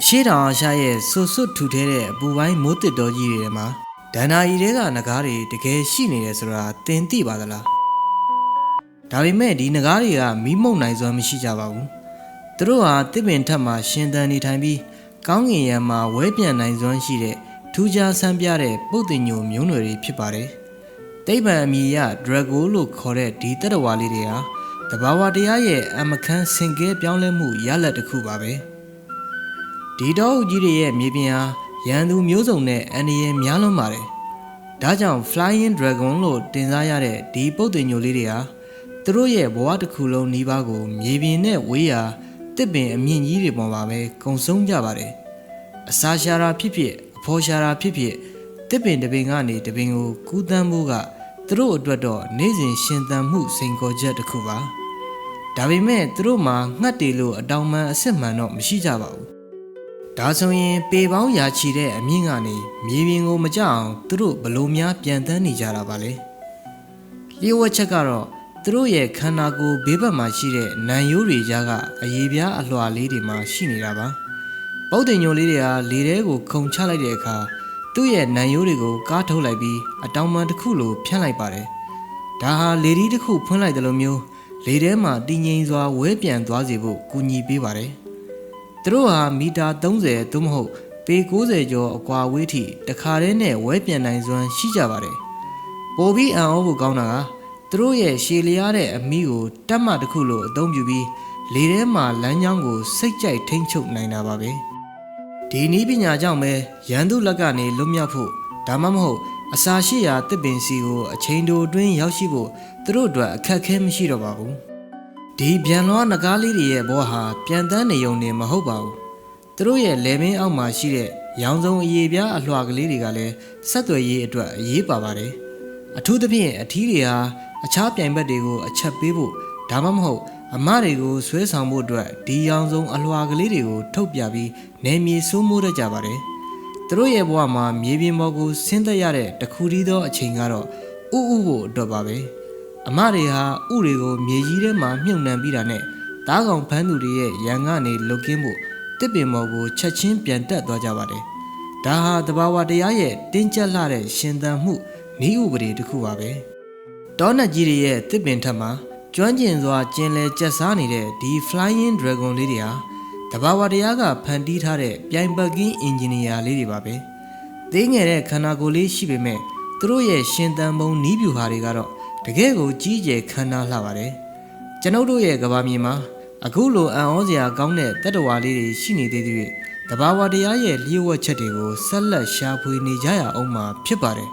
ရှေ့တောင်အာရှရဲ့ဆွတ်ဆွတ်ထူထဲတဲ့အပူပိုင်းမိုးတစ်တော်ကြီးတွေမှာဒဏ္ဍာရီတွေကငကားတွေတကယ်ရှိနေတယ်ဆိုတာသင်သိပါသလားဒါပေမဲ့ဒီငကားတွေကမီးမုံနိုင်စွမ်းမရှိကြပါဘူးသူတို့ဟာတစ်ပင်ထက်မှရှင်သန်နေထိုင်ပြီးကောင်းကင်ယံမှာဝဲပြန်နိုင်စွမ်းရှိတဲ့ထူးခြားဆန်းပြတဲ့ပုတ်တင်ညိုမျိုးနွယ်တွေဖြစ်ပါတယ်တိဗ္ဗံအမည်ရဒရဂိုလို့ခေါ်တဲ့ဒီတတဝါလေးတွေဟာတဘာဝတရားရဲ့အမခန်းစင်ကဲပြောင်းလဲမှုရလဒ်တစ်ခုပါပဲဒီတော့ဦးကြီးတွေရဲ့မြေပြင်ဟာရန်သူမျိုးစုံနဲ့အန္တရာယ်များလွန်းပါတယ်။ဒါကြောင့် Flying Dragon လို့တင်စားရတဲ့ဒီပုတ်တင်ညိုလေးတွေဟာသူတို့ရဲ့ဘဝတစ်ခုလုံးနီးပါးကိုမြေပြင်နဲ့ဝေးရာတစ်ပင်အမြင့်ကြီးတွေပေါ်မှာပဲကုံဆုံးကြပါတယ်။အစာရှာတာဖြစ်ဖြစ်အဖော်ရှာတာဖြစ်ဖြစ်တစ်ပင်တစ်ပင်ကနေတစ်ပင်ကိုကူးတန်းဖို့ကသူတို့အတွက်တော့နေ့စဉ်ရှင်သန်မှုစိန်ခေါ်ချက်တစ်ခုပါ။ဒါပေမဲ့သူတို့မှာငှက်တေလို့အတောင်ပံအစစ်မှန်တော့မရှိကြပါဘူး။ဒါဆိုရင်ပေပေါင်းရာချီတဲ့အမြင့်ကနေမြေပြင်ကိုမကြအောင်သူတို့ဘလို့များပြန်တန်းနေကြတာပါလေလျှို့ဝှက်ချက်ကတော့သူတို့ရဲ့ခန္ဓာကိုယ်ဘေးဘက်မှာရှိတဲ့နံရိုးတွေကြားကအရေးပြားအလွှာလေးတွေမှာရှိနေတာပါပုတ်တင်ညိုလေးတွေဟာလေထဲကိုခုန်ချလိုက်တဲ့အခါသူ့ရဲ့နံရိုးတွေကိုကားထုတ်လိုက်ပြီးအတောင်ပံတစ်ခုလိုဖြန့်လိုက်ပါတယ်ဒါဟာလေဒီတစ်ခုဖွင့်လိုက်တယ်လို့မျိုးလေထဲမှာတည်ငြိမ်စွာဝဲပြန်သွားစေဖို့ကူညီပေးပါတယ်သူတို့ဟာမီတာ30သို့မဟုတ်ပေ90ကျော်အကွာဝေးထိတခါတည်းနဲ့ဝဲပြန်နိုင်စွမ်းရှိကြပါတယ်။ပိုပြီးအံ့ဩဖို့ကောင်းတာကသူတို့ရဲ့ရှည်လျားတဲ့အမီးကိုတက်မှတစ်ခုလိုအသုံးပြုပြီးလေထဲမှာလမ်းကြောင်းကိုစိတ်ကြိုက်ထိန်းချုပ်နိုင်တာပါပဲ။ဒီနည်းပညာကြောင့်ပဲရန်သူလက်ကနေလွတ်မြောက်ဖို့ဒါမှမဟုတ်အစာရှိရာတစ်ပင်စီကိုအချိန်တိုအတွင်းရောက်ရှိဖို့သူတို့အတွက်အခက်အခဲမရှိတော့ပါဘူး။ဒီပြန်လွှားနဂါးလေးတွေရဲ့ဘောဟာပြန်တန်းနေုံနဲ့မဟုတ်ပါဘူးသူတို့ရဲ့လေပင်အောက်မှာရှိတဲ့ရောင်စုံအရေးပြားအလွှာကလေးတွေကလည်းဆက်သွယ်ရေးအတွက်အရေးပါပါတယ်အထူးသဖြင့်အထီးတွေဟာအခြားပြိုင်ဘက်တွေကိုအချက်ပေးဖို့ဒါမှမဟုတ်အမတွေကိုဆွဲဆောင်ဖို့အတွက်ဒီရောင်စုံအလွှာကလေးတွေကိုထုတ်ပြပြီးနေမြေစိုးမိုးတတ်ကြပါတယ်သူတို့ရဲ့ဘဝမှာမြေပြင်ပေါ်ကိုဆင်းသက်ရတဲ့တခုတည်းသောအချိန်ကတော့ဥဖို့အတွက်ပါပဲအမတွေဟာဥတွေကိုမြေကြီးထဲမှာမြုပ်နှံပြီးတာနဲ့သားကောင်ဖမ်းသူတွေရဲ့ရန်ကနေလွတ်ကင်းဖို့တစ်ပင်မော်ကိုချက်ချင်းပြန်တက်သွားကြပါတယ်။ဒါဟာတဘာဝတရားရဲ့တင်းကျပ်လာတဲ့ရှင်သန်မှုနည်းဥပဒေတစ်ခုပါပဲ။တောနတ်ကြီးတွေရဲ့တစ်ပင်ထက်မှာကျွမ်းကျင်စွာကျင်လည်ကျက်စားနေတဲ့ဒီ Flying Dragon လေးတွေဟာတဘာဝတရားကဖန်တီးထားတဲ့ပြိုင်ပတ်ကင်းအင်ဂျင်နီယာလေးတွေပါပဲ။သေးငယ်တဲ့ခန္ဓာကိုယ်လေးရှိပေမဲ့သူတို့ရဲ့ရှင်သန်ပုံနည်းဗျူဟာတွေကတော့တကယ်ကိုကြီးကျယ်ခမ်းနားလှပါတယ်ကျွန်ုပ်တို့ရဲ့ကဘာမြေမှာအခုလိုအံ့ဩစရာကောင်းတဲ့တတ္တဝါလေးတွေရှိနေသေးသေးတဘာဝတရားရဲ့လျှို့ဝှက်ချက်တွေကိုဆက်လက်ရှာဖွေနေကြရအောင်မှာဖြစ်ပါတယ်